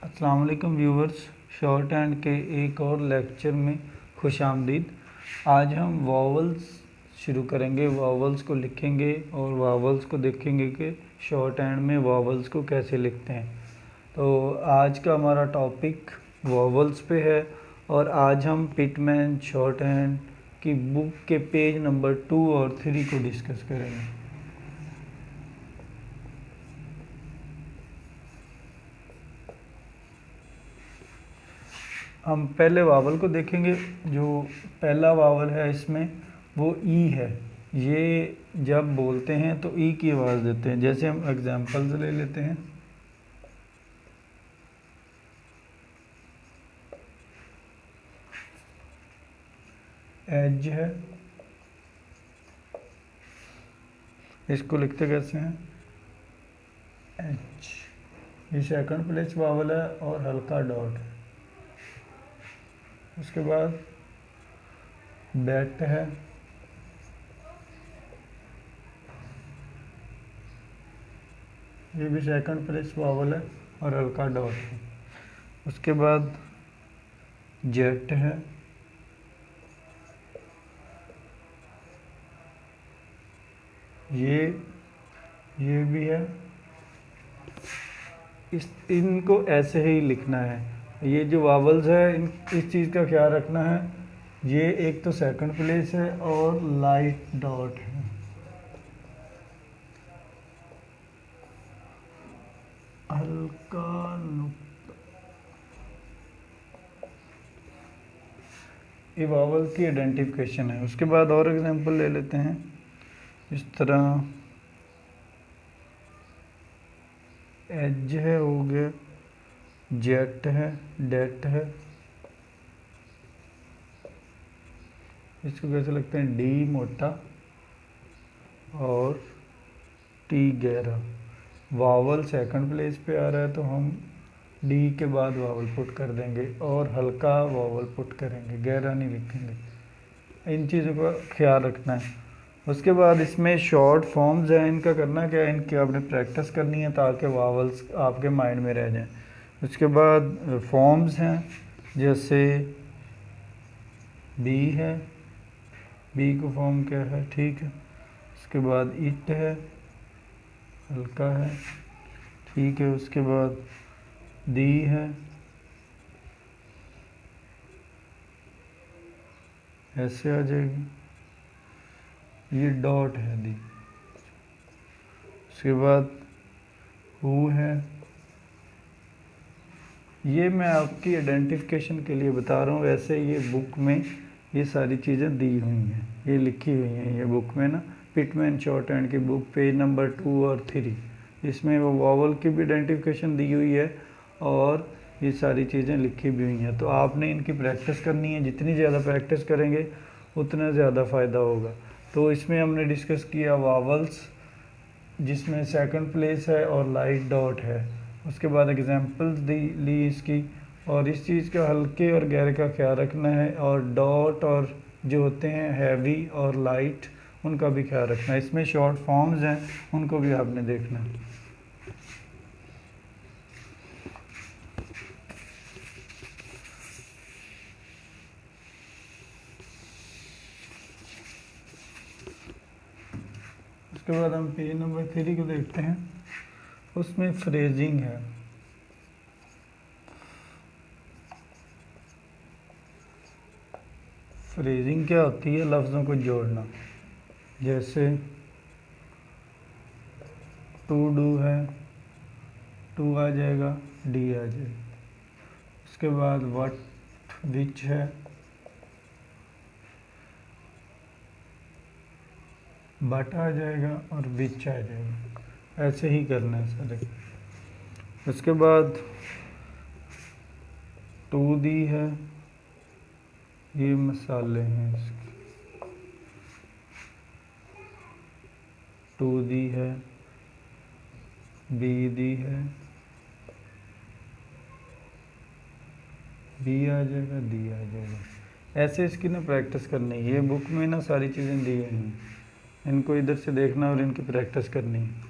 अस्सलाम वालेकुम viewers, short hand के एक और लेक्चर में खुशामदीद। आज हम वावल्स शुरू करेंगे, वावल्स को लिखेंगे और वावल्स को देखेंगे कि शॉर्ट हैंड में वावल्स को कैसे लिखते हैं। तो आज का हमारा टॉपिक वावल्स पे है और आज हम पिटमैन शॉर्ट हैंड की बुक के पेज नंबर 2 और 3 को डिस्कस करेंगे। हम पहले वावल को देखेंगे। जो पहला वावल है इसमें वो ई है। ये जब बोलते हैं तो ई की आवाज़ देते हैं। जैसे हम एग्जांपल्स ले लेते हैं। एज है, इसको लिखते कैसे हैं? एच। ये सेकंड प्लेस वावल है और हल्का डॉट है। उसके बाद बैट है, ये भी सेकंड प्लेस वावल है और हल्का डॉट है। उसके बाद जेट है, ये भी है। इनको ऐसे ही लिखना है। ये जो वावल्स है इस चीज़ का ख्याल रखना है। ये एक तो सेकंड प्लेस है और लाइट डॉट है। हल्का नुक्ता। ये वावल की आइडेंटिफिकेशन है। उसके बाद और एग्जांपल ले लेते हैं। इस तरह एज है, हो गया। जेट है, डेट है। इसको कैसे लगते हैं? डी मोटा और टी गहरा। वावल सेकंड प्लेस पे आ रहा है तो हम डी के बाद वावल पुट कर देंगे और हल्का वावल पुट करेंगे, गहरा नहीं लिखेंगे। इन चीज़ों का ख्याल रखना है। उसके बाद इसमें शॉर्ट फॉर्म्स हैं, इनका करना क्या है? इनकी आपने प्रैक्टिस करनी है ताकि वावल्स आपके माइंड में रह जाएं। उसके बाद फॉर्म्स हैं, जैसे बी है, बी को फॉर्म क्या है? ठीक है। उसके बाद इट है, हल्का है, ठीक है। उसके बाद दी है, ऐसे आ जाएगी, ये डॉट है दी। उसके बाद हु है। ये मैं आपकी आइडेंटिफिकेशन के लिए बता रहा हूँ। वैसे ये बुक में ये सारी चीज़ें दी हुई हैं, ये लिखी हुई हैं ये बुक में ना। पिटमैन शॉर्ट हैंड की बुक पेज नंबर 2 और 3, इसमें वो वावल की भी आइडेंटिफिकेशन दी हुई है और ये सारी चीज़ें लिखी भी हुई हैं। तो आपने इनकी प्रैक्टिस करनी है। जितनी ज़्यादा प्रैक्टिस करेंगे उतना ज़्यादा फ़ायदा होगा। तो इसमें हमने डिस्कस किया वावल्स, जिसमें सेकंड प्लेस है और लाइट डॉट है। उसके बाद एग्जांपल्स ली इसकी, और इस चीज़ का हल्के और गहरे का ख्याल रखना है। और डॉट और जो होते हैं हैवी और लाइट, उनका भी ख्याल रखना है। इसमें शॉर्ट फॉर्म्स हैं, उनको भी आपने देखना है। उसके बाद हम पेज नंबर 3 को देखते हैं। उसमें फ्रेजिंग है। फ्रेजिंग क्या होती है? लफ्ज़ों को जोड़ना। जैसे टू डू है, टू आ जाएगा, डी आ जाएगा। उसके बाद व्हाट विच है, बट आ जाएगा और विच आ जाएगा। ऐसे ही करना है सारे। उसके बाद टू दी है, ये मसाले हैं इसके। टू दी है, बी दी है, बी आ जाएगा, दी आ जाएगा। ऐसे इसकी ना प्रैक्टिस करनी है। ये बुक में ना सारी चीज़ें दी हुई हैं, इनको इधर से देखना और इनकी प्रैक्टिस करनी है।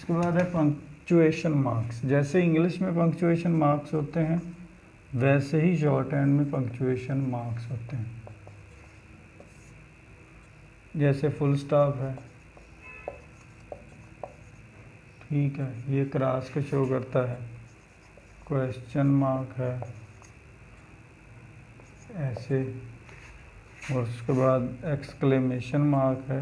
उसके बाद है पंक्चुएशन मार्क्स। जैसे इंग्लिश में पंक्चुएशन मार्क्स होते हैं वैसे ही शॉर्ट हैंड में पंक्चुएशन मार्क्स होते हैं। जैसे फुल स्टॉप है, ठीक है, ये क्रॉस को शो करता है। क्वेश्चन मार्क है ऐसे, और उसके बाद एक्सक्लेमेशन मार्क है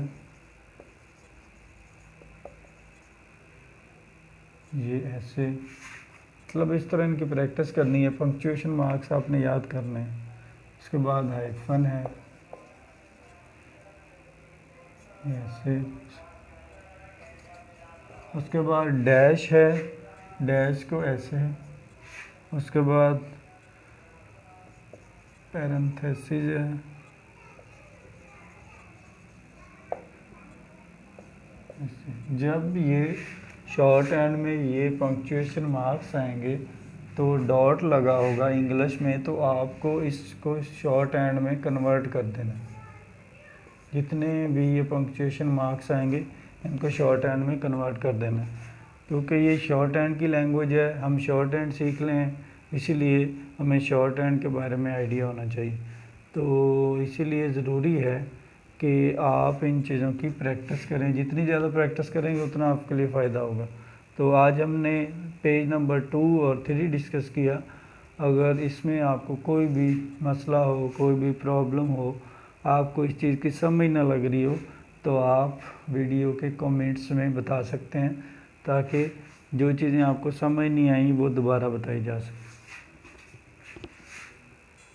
ये ऐसे। मतलब इस तरह इनकी प्रैक्टिस करनी है। पंक्चुएशन मार्क्स आपने याद करने हैं। उसके बाद हाइफन है ऐसे। उसके बाद डैश है, डैश को ऐसे है। उसके बाद पैरेंथेसिस है, ऐसे। जब ये शॉर्ट हैंड में ये पंक्चुएशन मार्क्स आएंगे तो डॉट लगा होगा इंग्लिश में, तो आपको इसको शॉर्ट हैंड में कन्वर्ट कर देना। जितने भी ये पंक्चुएशन मार्क्स आएंगे इनको शॉर्ट हैंड में कन्वर्ट कर देना, क्योंकि ये शॉर्ट हैंड की लैंग्वेज है। हम शॉर्ट हैंड सीख लें, इसीलिए हमें शॉर्ट हैंड के बारे में आइडिया होना चाहिए। तो इसीलिए ज़रूरी है कि आप इन चीज़ों की प्रैक्टिस करें। जितनी ज़्यादा प्रैक्टिस करेंगे उतना आपके लिए फ़ायदा होगा। तो आज हमने पेज नंबर 2 और 3 डिस्कस किया। अगर इसमें आपको कोई भी मसला हो, कोई भी प्रॉब्लम हो, आपको इस चीज़ की समझ ना लग रही हो, तो आप वीडियो के कमेंट्स में बता सकते हैं, ताकि जो चीज़ें आपको समझ नहीं आई वो दोबारा बताई जा सके।